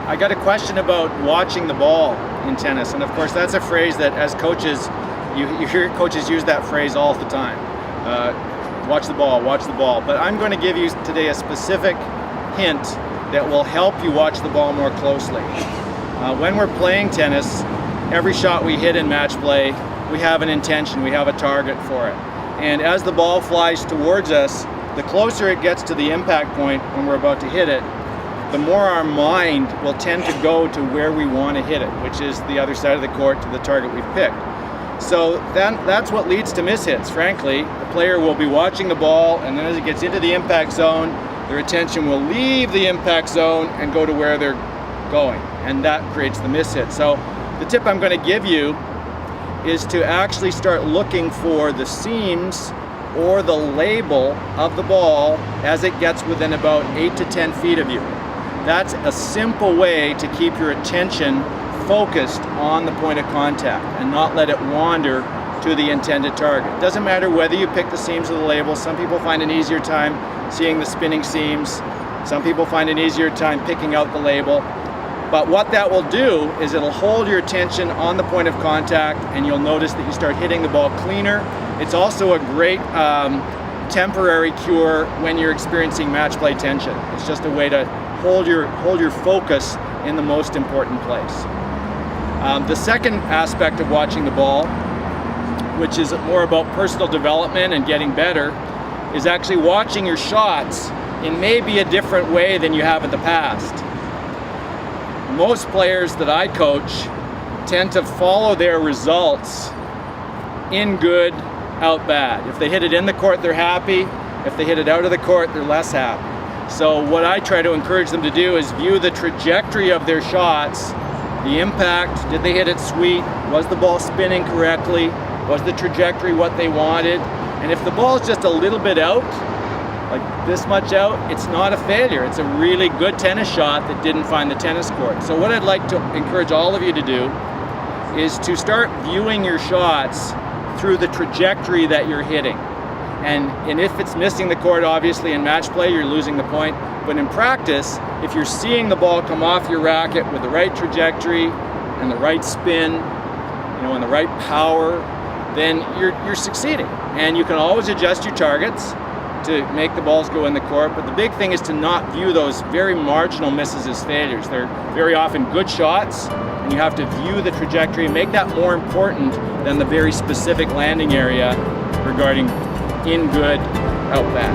I got a question about watching the ball in tennis, and of course that's a phrase that as coaches, you hear coaches use that phrase all the time. Watch the ball, watch the ball. But I'm going to give you today a specific hint that will help you watch the ball more closely. When we're playing tennis, every shot we hit in match play, we have an intention, we have a target for it. And as the ball flies towards us, the closer it gets to the impact point when we're about to hit it, the more our mind will tend to go to where we want to hit it, which is the other side of the court to the target we've picked. So that's what leads to mishits, frankly. The player will be watching the ball, and then as it gets into the impact zone, their attention will leave the impact zone and go to where they're going, and that creates the mishit. So the tip I'm going to give you is to actually start looking for the seams or the label of the ball as it gets within about 8 to 10 feet of you. That's a simple way to keep your attention focused on the point of contact and not let it wander to the intended target. It doesn't matter whether you pick the seams or the label. Some people find an easier time seeing the spinning seams. Some people find an easier time picking out the label. But what that will do is it'll hold your attention on the point of contact, and you'll notice that you start hitting the ball cleaner. It's also a great temporary cure when you're experiencing match play tension. It's just a way to hold your focus in the most important place. The second aspect of watching the ball, which is more about personal development and getting better, is actually watching your shots in maybe a different way than you have in the past. Most players that I coach tend to follow their results in good, out bad. If they hit it in the court, they're happy. If they hit it out of the court, they're less happy. So what I try to encourage them to do is view the trajectory of their shots, the impact, did they hit it sweet? Was the ball spinning correctly? Was the trajectory what they wanted? And if the ball is just a little bit out, like this much out, it's not a failure. It's a really good tennis shot that didn't find the tennis court. So what I'd like to encourage all of you to do is to start viewing your shots through the trajectory that you're hitting. And if it's missing the court, obviously in match play, you're losing the point. But in practice, if you're seeing the ball come off your racket with the right trajectory and the right spin, and the right power, then you're succeeding. And you can always adjust your targets to make the balls go in the court. But the big thing is to not view those very marginal misses as failures. They're very often good shots, and you have to view the trajectory and make that more important than the very specific landing area regarding in good, out bad.